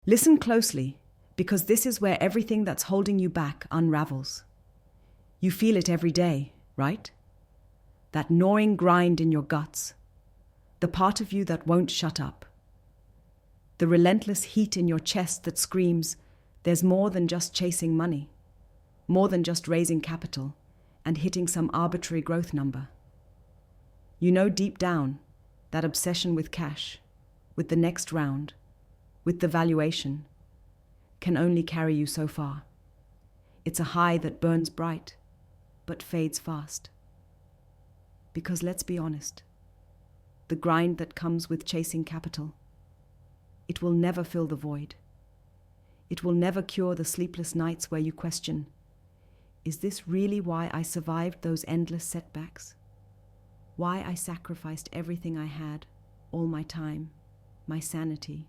Listen closely, because this is where everything that's holding you back unravels. You feel it every day, right? That gnawing grind in your guts, the part of you that won't shut up. The relentless heat in your chest that screams, there's more than just chasing money, more than just raising capital and hitting some arbitrary growth number. You know deep down that obsession with cash, with the next round, with the valuation, can only carry you so far. It's a high that burns bright, but fades fast. Because let's be honest, the grind that comes with chasing capital, it will never fill the void. It will never cure the sleepless nights where you question, is this really why I survived those endless setbacks? Why I sacrificed everything I had, all my time, my sanity,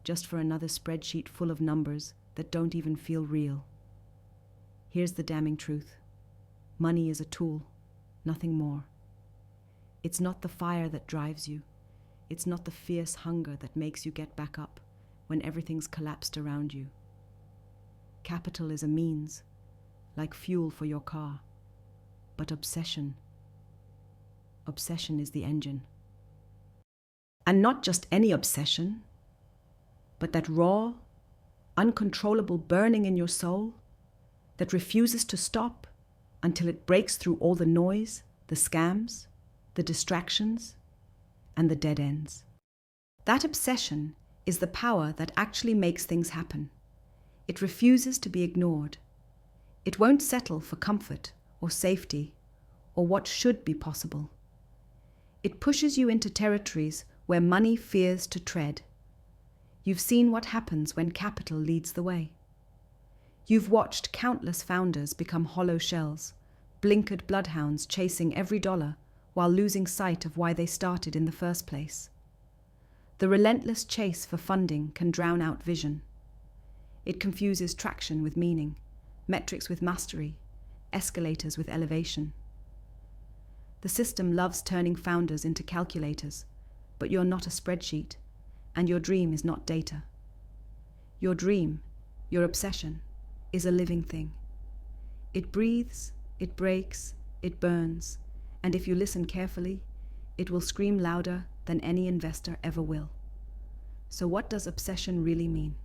just for another spreadsheet full of numbers that don't even feel real? Here's the damning truth. Money is a tool, nothing more. It's not the fire that drives you. It's not the fierce hunger that makes you get back up when everything's collapsed around you. Capital is a means, like fuel for your car. But obsession is the engine. And not just any obsession, but that raw, uncontrollable burning in your soul that refuses to stop until it breaks through all the noise, the scams, the distractions, and the dead ends. That obsession is the power that actually makes things happen. It refuses to be ignored. It won't settle for comfort or safety or what should be possible. It pushes you into territories where money fears to tread. You've seen what happens when capital leads the way. You've watched countless founders become hollow shells, blinkered bloodhounds chasing every dollar while losing sight of why they started in the first place. The relentless chase for funding can drown out vision. It confuses traction with meaning, metrics with mastery, escalators with elevation. The system loves turning founders into calculators, but you're not a spreadsheet, and your dream is not data. Your dream, your obsession, is a living thing. It breathes, it breaks, it burns, and if you listen carefully, it will scream louder than any investor ever will. So what does obsession really mean?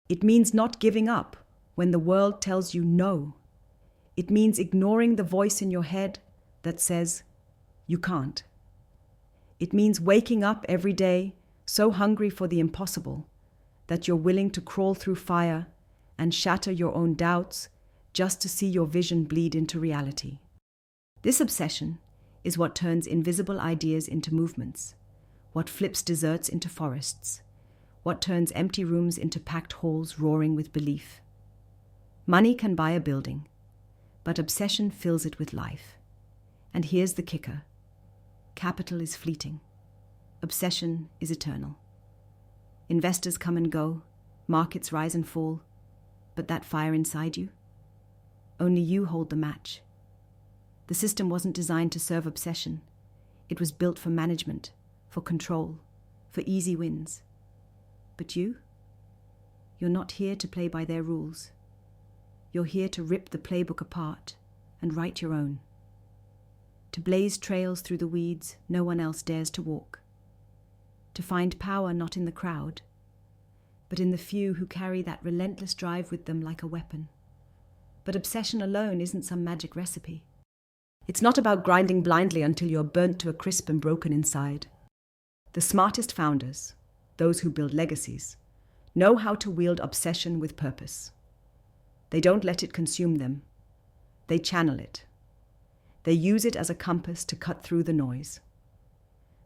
It means not giving up when the world tells you no. It means ignoring the voice in your head that says, you can't. It means waking up every day so hungry for the impossible that you're willing to crawl through fire and shatter your own doubts just to see your vision bleed into reality. This obsession is what turns invisible ideas into movements, what flips deserts into forests, what turns empty rooms into packed halls roaring with belief. Money can buy a building, but obsession fills it with life. And here's the kicker. Capital is fleeting. Obsession is eternal. Investors come and go, markets rise and fall, but that fire inside you? Only you hold the match. The system wasn't designed to serve obsession. It was built for management, for control, for easy wins. But you're not here to play by their rules. You're here to rip the playbook apart and write your own. To blaze trails through the weeds no one else dares to walk. To find power not in the crowd, but in the few who carry that relentless drive with them like a weapon. But obsession alone isn't some magic recipe. It's not about grinding blindly until you're burnt to a crisp and broken inside. The smartest founders, those who build legacies, know how to wield obsession with purpose. They don't let it consume them. They channel it. They use it as a compass to cut through the noise.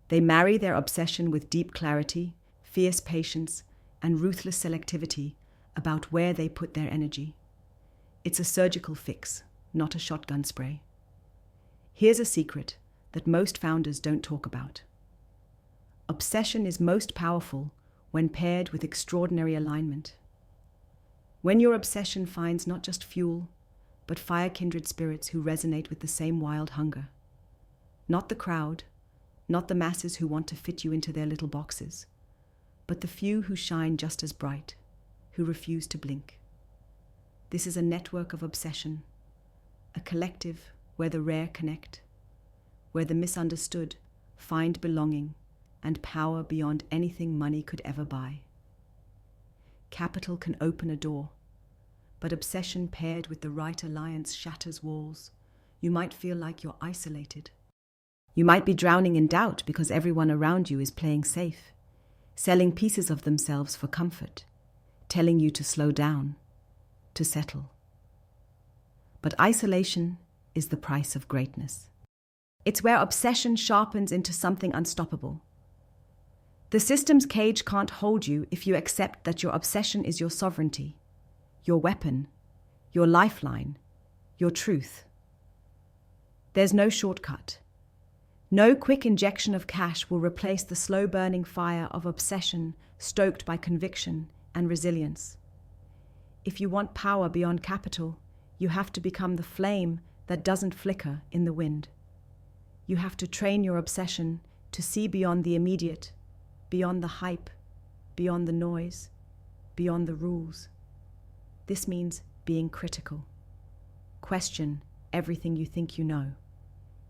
They marry their obsession with deep clarity, fierce patience, and ruthless selectivity about where they put their energy. It's a surgical fix, not a shotgun spray. Here's a secret that most founders don't talk about. Obsession is most powerful when paired with extraordinary alignment. When your obsession finds not just fuel, but fire-kindred spirits who resonate with the same wild hunger. Not the crowd, not the masses who want to fit you into their little boxes, but the few who shine just as bright, who refuse to blink. This is a network of obsession, a collective where the rare connect, where the misunderstood find belonging and power beyond anything money could ever buy. Capital can open a door, but obsession paired with the right alliance shatters walls. You might feel like you're isolated. You might be drowning in doubt because everyone around you is playing safe, selling pieces of themselves for comfort, telling you to slow down, to settle. But isolation is the price of greatness. It's where obsession sharpens into something unstoppable. The system's cage can't hold you if you accept that your obsession is your sovereignty, your weapon, your lifeline, your truth. There's no shortcut. No quick injection of cash will replace the slow-burning fire of obsession stoked by conviction and resilience. If you want power beyond capital, you have to become the flame that doesn't flicker in the wind. You have to train your obsession to see beyond the immediate, beyond the hype, beyond the noise, beyond the rules. This means being critical. Question everything you think you know.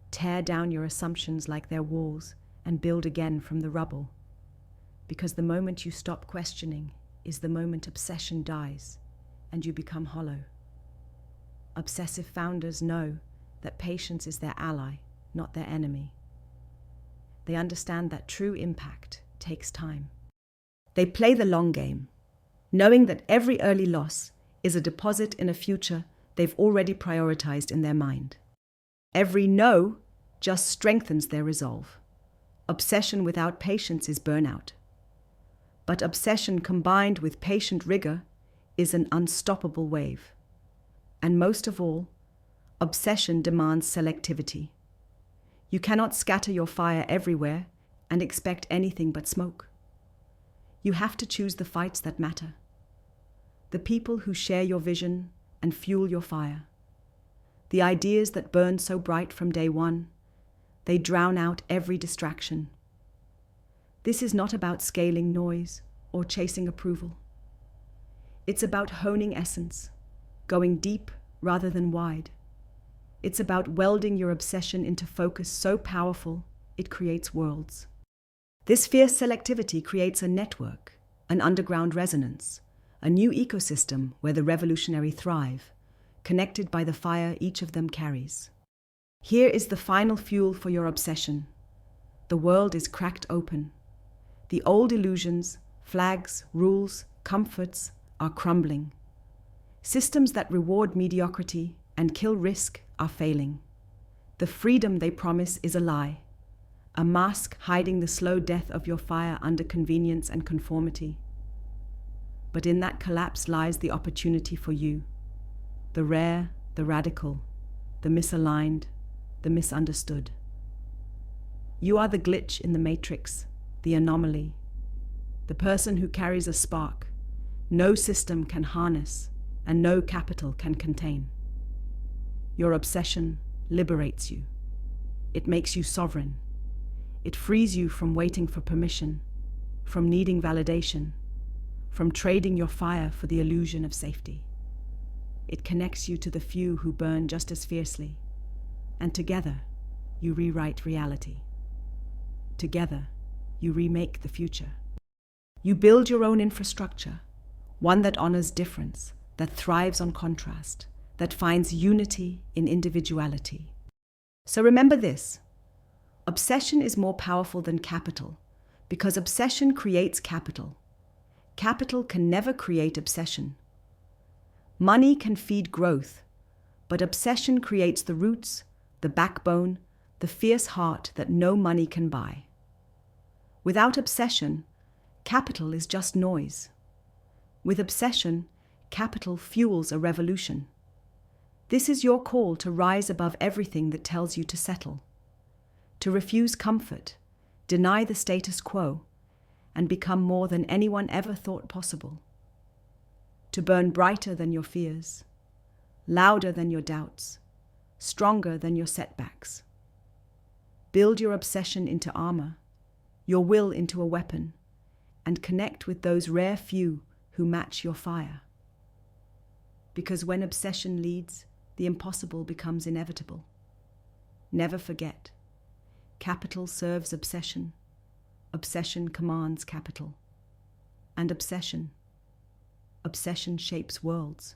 Tear down your assumptions like they're walls and build again from the rubble. Because the moment you stop questioning is the moment obsession dies and you become hollow. Obsessive founders know that patience is their ally, not their enemy. They understand that true impact takes time. They play the long game, knowing that every early loss is a deposit in a future they've already prioritized in their mind. Every no just strengthens their resolve. Obsession without patience is burnout. But obsession combined with patient rigor is an unstoppable wave. And most of all, obsession demands selectivity. You cannot scatter your fire everywhere and expect anything but smoke. You have to choose the fights that matter, the people who share your vision and fuel your fire, the ideas that burn so bright from day one, they drown out every distraction. This is not about scaling noise or chasing approval. It's about honing essence, going deep rather than wide. It's about welding your obsession into focus so powerful it creates worlds. This fierce selectivity creates a network, an underground resonance, a new ecosystem where the revolutionary thrive, connected by the fire each of them carries. Here is the final fuel for your obsession. The world is cracked open. The old illusions, flags, rules, comforts are crumbling. Systems that reward mediocrity and kill risk are failing. The freedom they promise is a lie, a mask hiding the slow death of your fire under convenience and conformity. But in that collapse lies the opportunity for you, the rare, the radical, the misaligned, the misunderstood. You are the glitch in the matrix, the anomaly, the person who carries a spark no system can harness and no capital can contain. Your obsession liberates you. It makes you sovereign. It frees you from waiting for permission, from needing validation, from trading your fire for the illusion of safety. It connects you to the few who burn just as fiercely, and together you rewrite reality. Together you remake the future. You build your own infrastructure, one that honors difference, that thrives on contrast, that finds unity in individuality. So remember this: obsession is more powerful than capital, because obsession creates capital. Capital can never create obsession. Money can feed growth, but obsession creates the roots, the backbone, the fierce heart that no money can buy. Without obsession, capital is just noise. With obsession, capital fuels a revolution. This is your call to rise above everything that tells you to settle, to refuse comfort, deny the status quo, and become more than anyone ever thought possible. To burn brighter than your fears, louder than your doubts, stronger than your setbacks. Build your obsession into armor, your will into a weapon, and connect with those rare few who match your fire. Because when obsession leads, the impossible becomes inevitable. Never forget, capital serves obsession, obsession commands capital, and obsession shapes worlds.